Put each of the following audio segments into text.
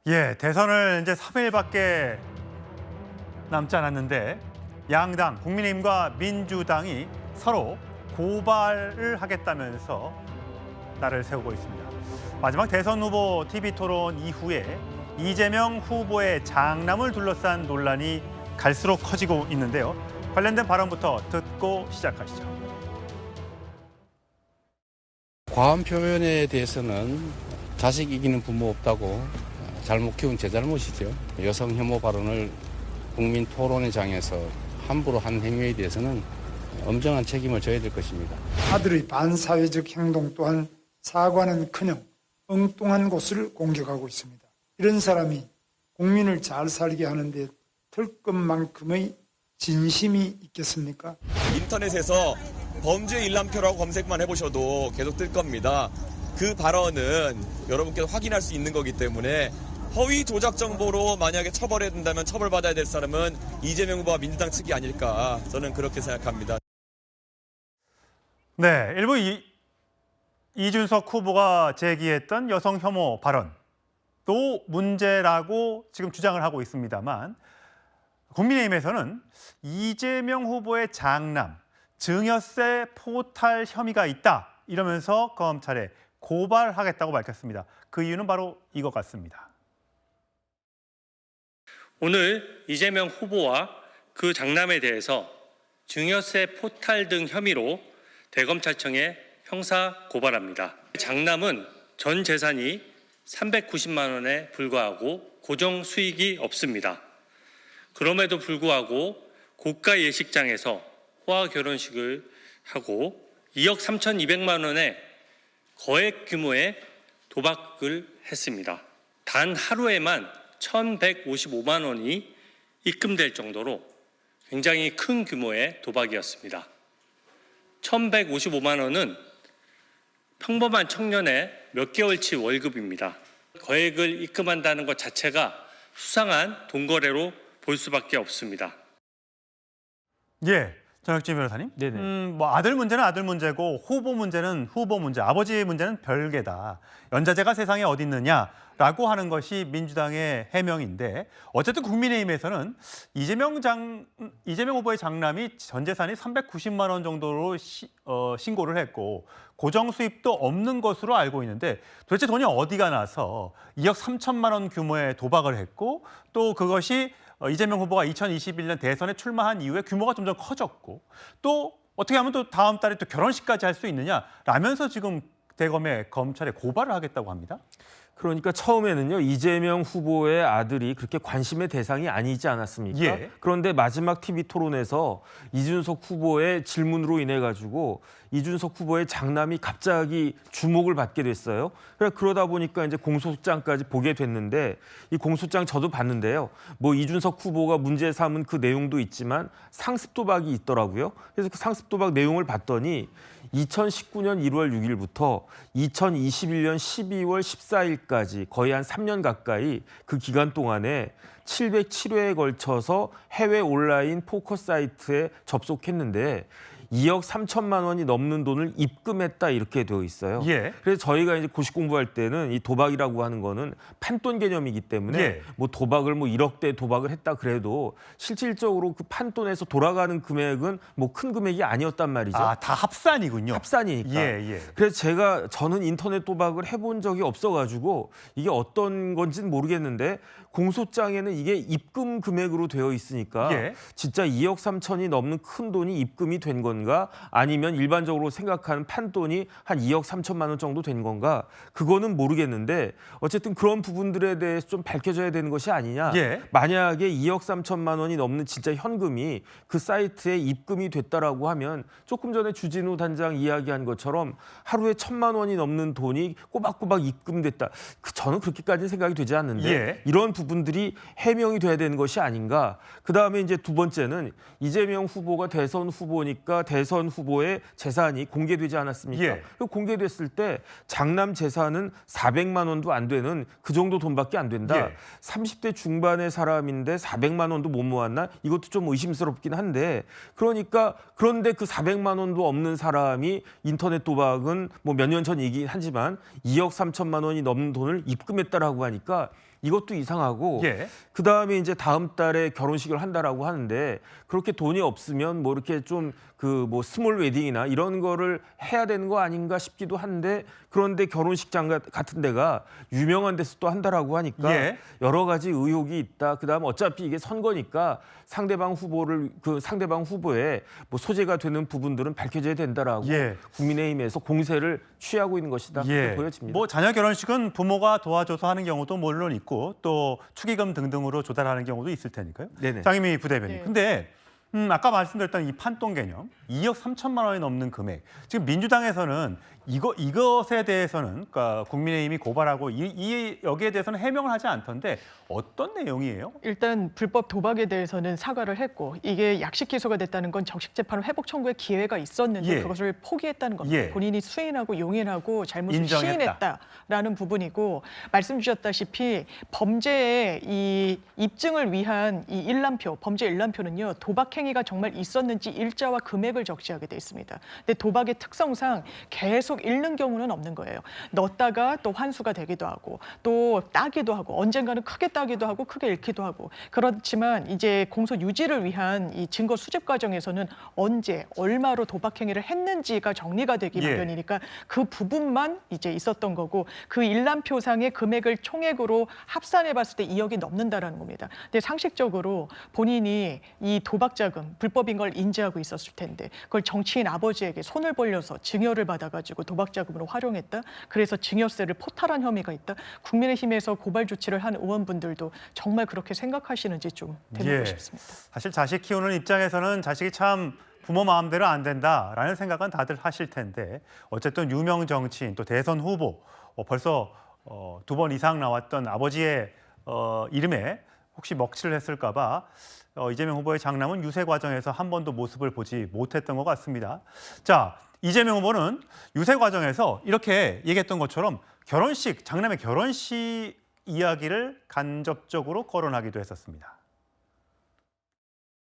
예, 대선을 이제 3일밖에 남지 않았는데 양당 국민의힘과 민주당이 서로 고발을 하겠다면서 날을 세우고 있습니다. 마지막 대선 후보 TV 토론 이후에 이재명 후보의 장남을 둘러싼 논란이 갈수록 커지고 있는데요. 관련된 발언부터 듣고 시작하시죠. 과한 표현에 대해서는 자식 이기는 부모 없다고 잘못 키운 제 잘못이죠. 여성 혐오 발언을 국민 토론회 장에서 함부로 한 행위에 대해서는 엄정한 책임을 져야 될 것입니다. 아들의 반사회적 행동 또한 사과는커녕 엉뚱한 곳을 공격하고 있습니다. 이런 사람이 국민을 잘 살게 하는데 털끝만큼의 진심이 있겠습니까? 인터넷에서 범죄 일람표라고 검색만 해보셔도 계속 뜰 겁니다. 그 발언은 여러분께서 확인할 수 있는 거기 때문에 허위 조작 정보로 만약에 처벌해야 된다면 처벌받아야 될 사람은 이재명 후보와 민주당 측이 아닐까 저는 그렇게 생각합니다. 네, 일부 이준석 후보가 제기했던 여성 혐오 발언 또 문제라고 지금 주장을 하고 있습니다만 국민의힘에서는 이재명 후보의 장남 증여세 포탈 혐의가 있다 이러면서 검찰에 고발하겠다고 밝혔습니다. 그 이유는 바로 이것 같습니다. 오늘 이재명 후보와 그 장남에 대해서 증여세 포탈 등 혐의로 대검찰청에 형사 고발합니다. 장남은 전 재산이 390만 원에 불과하고 고정 수익이 없습니다. 그럼에도 불구하고 고가 예식장에서 호화 결혼식을 하고 2억 3,200만 원의 거액 규모의 도박을 했습니다. 단 하루에만 1,155만 원이 입금될 정도로 굉장히 큰 규모의 도박이었습니다. 1,155만 원은 평범한 청년의 몇 개월치 월급입니다. 거액을 입금한다는 것 자체가 수상한 돈거래로 볼 수밖에 없습니다. 예, 전혁진 변호사님. 네네. 뭐 아들 문제는 아들 문제고 후보 문제는 후보 문제, 아버지 문제는 별개다. 연좌제가 세상에 어디 있느냐라고 하는 것이 민주당의 해명인데 어쨌든 국민의힘에서는 이재명 후보의 장남이 전 재산이 390만 원 정도로 신고를 했고 고정 수입도 없는 것으로 알고 있는데 도대체 돈이 어디가 나서 2억 3천만 원 규모의 도박을 했고 또 그것이 이재명 후보가 2021년 대선에 출마한 이후에 규모가 점점 커졌고 또 어떻게 하면 또 다음 달에 또 결혼식까지 할 수 있느냐라면서 지금 대검에 검찰에 고발을 하겠다고 합니다. 그러니까 처음에는요 이재명 후보의 아들이 그렇게 관심의 대상이 아니지 않았습니까? 예. 그런데 마지막 TV 토론에서 이준석 후보의 질문으로 인해 가지고 이준석 후보의 장남이 갑자기 주목을 받게 됐어요. 그러다 보니까 이제 공소장까지 보게 됐는데 이 공소장 저도 봤는데요. 뭐 이준석 후보가 문제 삼은 그 내용도 있지만 상습 도박이 있더라고요. 그래서 그 상습 도박 내용을 봤더니 2019년 1월 6일부터 2021년 12월 14일까지 거의 한 3년 가까이 그 기간 동안에 707회에 걸쳐서 해외 온라인 포커 사이트에 접속했는데 2억 3천만 원이 넘는 돈을 입금했다 이렇게 되어 있어요. 예. 그래서 저희가 이제 고시 공부할 때는 이 도박이라고 하는 거는 판돈 개념이기 때문에 예. 뭐 도박을 뭐 1억대 도박을 했다 그래도 실질적으로 그 판돈에서 돌아가는 금액은 뭐 큰 금액이 아니었단 말이죠. 아, 다 합산이군요. 합산이니까. 예. 그래서 저는 인터넷 도박을 해본 적이 없어가지고 이게 어떤 건지는 모르겠는데 공소장에는 이게 입금 금액으로 되어 있으니까 예. 진짜 2억 3천이 넘는 큰 돈이 입금이 된 건가 아니면 일반적으로 생각하는 판돈이 한 2억 3천만 원 정도 된 건가 그거는 모르겠는데 어쨌든 그런 부분들에 대해서 좀 밝혀져야 되는 것이 아니냐. 예. 만약에 2억 3천만 원이 넘는 진짜 현금이 그 사이트에 입금이 됐다라고 하면 조금 전에 주진우 단장 이야기한 것처럼 하루에 1,000만 원이 넘는 돈이 꼬박꼬박 입금됐다. 저는 그렇게까지는 생각이 되지 않는데 예. 이런 부분들이 해명이 돼야 되는 것이 아닌가. 그다음에 이제 두 번째는 이재명 후보가 대선 후보니까 대선 후보의 재산이 공개되지 않았습니까? 예. 공개됐을 때 장남 재산은 400만 원도 안 되는 그 정도 돈밖에 안 된다. 예. 30대 중반의 사람인데 400만 원도 못 모았나? 이것도 좀 의심스럽긴 한데 그런데 그 400만 원도 없는 사람이 인터넷 도박은 뭐 몇 년 전 얘기하지만 2억 3천만 원이 넘는 돈을 입금했다라고 하니까 이것도 이상하고 예. 그다음에 이제 다음 달에 결혼식을 한다라고 하는데 그렇게 돈이 없으면 뭐 이렇게 좀 그 뭐 스몰 웨딩이나 이런 거를 해야 되는 거 아닌가 싶기도 한데 그런데 결혼식장 같은 데가 유명한 데서 또 한다라고 하니까 예. 여러 가지 의혹이 있다. 그다음 어차피 이게 선거니까 상대방 후보의 뭐 소재가 되는 부분들은 밝혀져야 된다라고 예. 국민의힘에서 공세를 취하고 있는 것이다. 그렇게 보여집니다. 뭐 자녀 결혼식은 부모가 도와줘서 하는 경우도 물론 있고 또 축의금 등등으로 조달하는 경우도 있을 테니까요. 네네. 장희미 부대변인. 네. 근데 아까 말씀드렸던 이 판돈 개념 2억 3천만 원이 넘는 금액. 지금 민주당에서는 이것에 대해서는 그러니까 국민의힘이 고발하고 여기에 대해서는 해명을 하지 않던데 어떤 내용이에요? 일단 불법 도박에 대해서는 사과를 했고 이게 약식 기소가 됐다는 건 적식재판 회복 청구의 기회가 있었는데 예. 그것을 포기했다는 겁니다. 예. 본인이 수인하고 용인하고 잘못을 인정했다. 시인했다라는 부분이고 말씀 주셨다시피 범죄의 이 입증을 위한 이 일람표, 범죄 일람표는요. 도박 행위가 정말 있었는지 일자와 금액을 적시하게 돼 있습니다. 근데 도박의 특성상 계속 잃는 경우는 없는 거예요. 넣었다가 또 환수가 되기도 하고 또 따기도 하고 언젠가는 크게 따기도 하고 크게 잃기도 하고 그렇지만 이제 공소 유지를 위한 이 증거 수집 과정에서는 언제 얼마로 도박 행위를 했는지가 정리가 되기 예. 마련이니까 그 부분만 이제 있었던 거고 그 일람표상의 금액을 총액으로 합산해 봤을 때 2억이 넘는다라는 겁니다. 근데 상식적으로 본인이 이 도박 자금 불법인 걸 인지하고 있었을 텐데 그걸 정치인 아버지에게 손을 벌려서 증여를 받아가지고 도박 자금으로 활용했다. 그래서 증여세를 포탈한 혐의가 있다. 국민의힘에서 고발 조치를 한 의원분들도 정말 그렇게 생각하시는지 좀 되묻고 싶습니다. 사실 자식 키우는 입장에서는 자식이 참 부모 마음대로 안 된다라는 생각은 다들 하실 텐데 어쨌든 유명 정치인 또 대선 후보 벌써 2번 이상 나왔던 아버지의 이름에 혹시 먹칠을 했을까 봐 이재명 후보의 장남은 유세 과정에서 한 번도 모습을 보지 못했던 것 같습니다. 자, 이재명 후보는 유세 과정에서 이렇게 얘기했던 것처럼 장남의 결혼식 이야기를 간접적으로 거론하기도 했었습니다.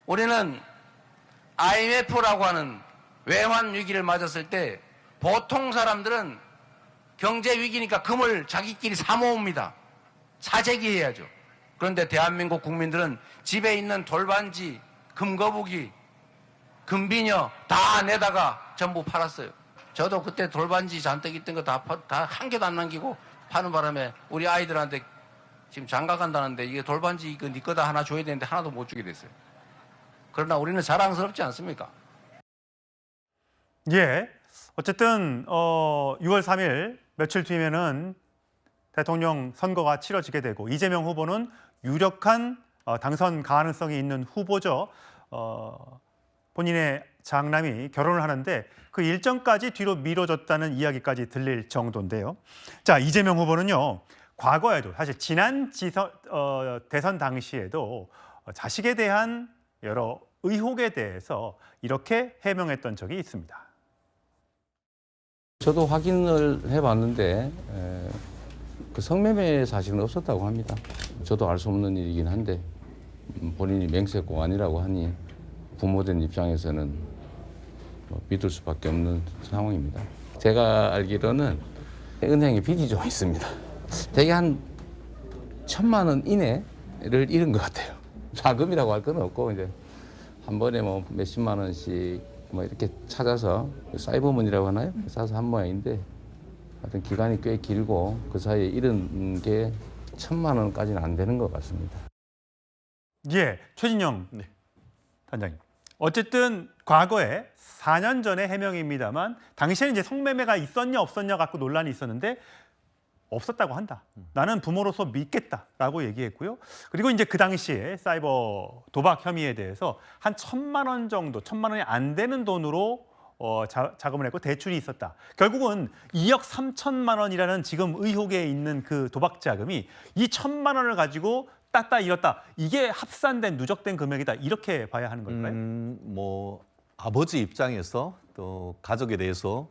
우리는 IMF라고 하는 외환 위기를 맞았을 때 보통 사람들은 경제 위기니까 금을 자기끼리 사 모읍니다. 사재기해야죠. 그런데 대한민국 국민들은 집에 있는 돌반지, 금거북이, 금비녀 다 내다가 전부 팔았어요. 저도 그때 돌반지 잔뜩 있던 거 다 한 개도 안 남기고 파는 바람에 우리 아이들한테 지금 장가 간다는데 이게 돌반지 이거 네 거다 하나 줘야 되는데 하나도 못 주게 됐어요. 그러나 우리는 자랑스럽지 않습니까? 예, 어쨌든 6월 3일 며칠 뒤면은 대통령 선거가 치러지게 되고 이재명 후보는 유력한 당선 가능성이 있는 후보죠. 본인의 장남이 결혼을 하는데 그 일정까지 뒤로 미뤄졌다는 이야기까지 들릴 정도인데요. 자, 이재명 후보는요. 과거에도 사실 지난 대선 당시에도 자식에 대한 여러 의혹에 대해서 이렇게 해명했던 적이 있습니다. 저도 확인을 해봤는데 그 성매매 사실은 없었다고 합니다. 저도 알 수 없는 일이긴 한데 본인이 맹세코 아니라고 하니 부모된 입장에서는 믿을 수밖에 없는 상황입니다. 제가 알기로는 은행에 빚이 좀 있습니다. 대개 한 1,000만 원 이내를 잃은 것 같아요. 자금이라고 할 건 없고 이제 한 번에 뭐 몇십만 원씩 뭐 이렇게 찾아서 사이버머니라고 하나요? 사서 한 모양인데 하여튼 기간이 꽤 길고 그 사이에 잃은 게 1,000만 원까지는 안 되는 것 같습니다. 예, 최진영 단장님. 어쨌든 과거에 4년 전의 해명입니다만 당시에는 이제 성매매가 있었냐 없었냐 갖고 논란이 있었는데 없었다고 한다. 나는 부모로서 믿겠다라고 얘기했고요. 그리고 이제 그 당시에 사이버 도박 혐의에 대해서 한 1,000만 원 정도, 1,000만 원이 안 되는 돈으로 자금을 했고 대출이 있었다. 결국은 2억 3천만 원이라는 지금 의혹에 있는 그 도박 자금이 이 1,000만 원을 가지고 땄다 잃었다. 이게 합산된 누적된 금액이다. 이렇게 봐야 하는 걸까요? 뭐 아버지 입장에서 또 가족에 대해서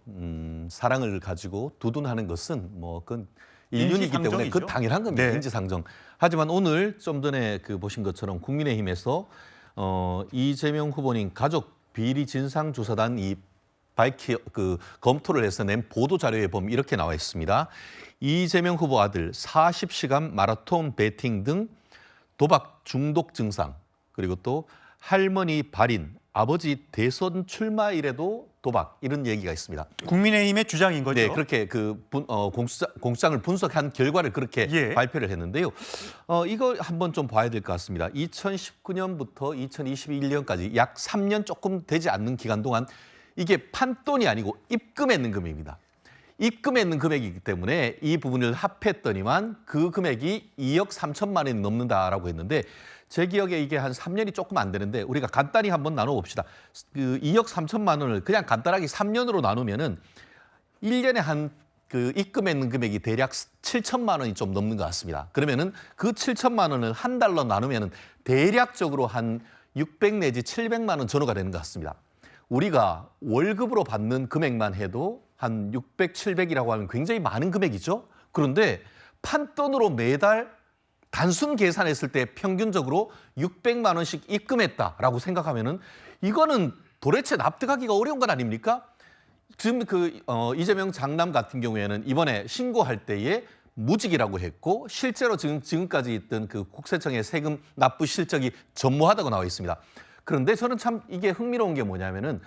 사랑을 가지고 두둔하는 것은 뭐 그건 인륜이기 때문에 인지상정이죠. 그 당연한 겁니다. 네. 인지상정. 하지만 오늘 좀 전에 그 보신 것처럼 국민의힘에서 이재명 후보님 가족 비리 진상조사단 이 검토를 해서 낸 보도 자료에 보면 이렇게 나와 있습니다. 이재명 후보 아들 40시간 마라톤 배팅 등 도박 중독 증상, 그리고 또 할머니 발인, 아버지 대선 출마일에도 도박, 이런 얘기가 있습니다. 국민의힘의 주장인 거죠. 네, 그렇게 공수장을 분석한 결과를 그렇게 예. 발표를 했는데요. 이거 한번 좀 봐야 될 것 같습니다. 2019년부터 2021년까지 약 3년 조금 되지 않는 기간 동안 이게 판돈이 아니고 입금했는 금액입니다. 입금했는 금액이기 때문에 이 부분을 합했더니만 그 금액이 2억 3천만 원이 넘는다라고 했는데, 제 기억에 이게 한 3년이 조금 안 되는데 우리가 간단히 한번 나눠봅시다. 그 2억 3천만 원을 그냥 간단하게 3년으로 나누면은 1년에 한 입금했는 금액이 대략 7천만 원이 좀 넘는 것 같습니다. 그러면은 그 7천만 원을 한 달로 나누면은 대략적으로 한 600 내지 700만 원 전후가 되는 것 같습니다. 우리가 월급으로 받는 금액만 해도 한 600, 700이라고 하면 굉장히 많은 금액이죠. 그런데 판돈으로 매달 단순 계산했을 때 평균적으로 600만 원씩 입금했다라고 생각하면은 이거는 도대체 납득하기가 어려운 건 아닙니까? 지금 이재명 장남 같은 경우에는 이번에 신고할 때에 무직이라고 했고, 실제로 지금까지 있던 그 국세청의 세금 납부 실적이 전무하다고 나와 있습니다. 그런데 저는 참 이게 흥미로운 게 뭐냐면은,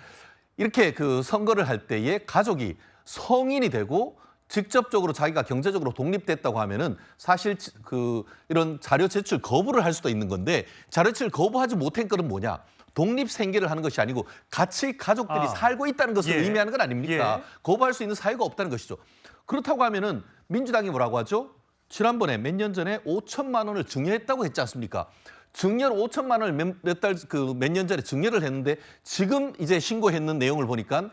이렇게 선거를 할 때에 가족이 성인이 되고 직접적으로 자기가 경제적으로 독립됐다고 하면은 사실 이런 자료 제출 거부를 할 수도 있는 건데, 자료 제출 거부하지 못한 거는 뭐냐? 독립 생계를 하는 것이 아니고 같이 가족들이 살고 있다는 것을 예. 의미하는 건 아닙니까? 예. 거부할 수 있는 사유가 없다는 것이죠. 그렇다고 하면은 민주당이 뭐라고 하죠? 지난번에 몇 년 전에 5천만 원을 증여했다고 했지 않습니까? 증여를 5천만 원을 몇 년 전에 증여를 했는데, 지금 이제 신고했는 내용을 보니까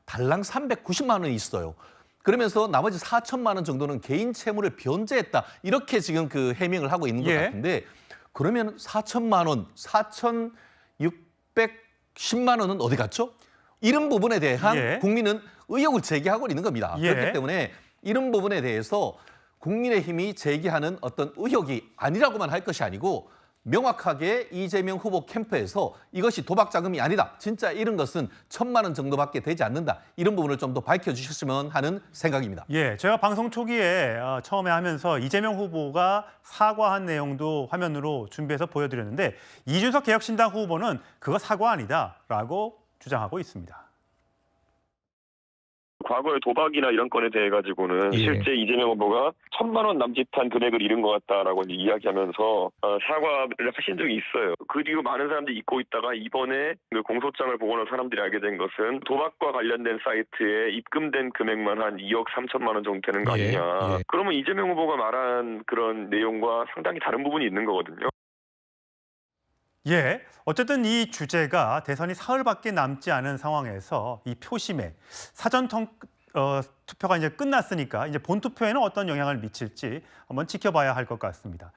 달랑 390만 원이 있어요. 그러면서 나머지 4천만 원 정도는 개인 채무를 변제했다, 이렇게 지금 해명을 하고 있는 것 예. 같은데, 그러면 4천만 원, 4,610만 원은 어디 갔죠? 이런 부분에 대한 예. 국민은 의혹을 제기하고 있는 겁니다. 예. 그렇기 때문에 이런 부분에 대해서 국민의힘이 제기하는 어떤 의혹이 아니라고만 할 것이 아니고, 명확하게 이재명 후보 캠프에서 이것이 도박 자금이 아니다, 진짜 이런 것은 1,000만 원 정도밖에 되지 않는다, 이런 부분을 좀 더 밝혀주셨으면 하는 생각입니다. 예, 제가 방송 초기에 처음에 하면서 이재명 후보가 사과한 내용도 화면으로 준비해서 보여드렸는데, 이준석 개혁신당 후보는 그거 사과 아니다라고 주장하고 있습니다. 과거의 도박이나 이런 건에 대해 가지고는 예. 실제 이재명 후보가 1,000만 원 남짓한 금액을 잃은 것 같다라고 이제 이야기하면서 사과를 하신 적이 있어요. 그 뒤로 많은 사람들이 잊고 있다가 이번에 그 공소장을 보고 난 사람들이 알게 된 것은 도박과 관련된 사이트에 입금된 금액만 한 2억 3천만 원 정도 되는 거 아니냐. 그러면 이재명 후보가 말한 그런 내용과 상당히 다른 부분이 있는 거거든요. 예, 어쨌든 이 주제가 대선이 사흘밖에 남지 않은 상황에서 이 표심에 사전 투표가 이제 끝났으니까 이제 본 투표에는 어떤 영향을 미칠지 한번 지켜봐야 할 것 같습니다.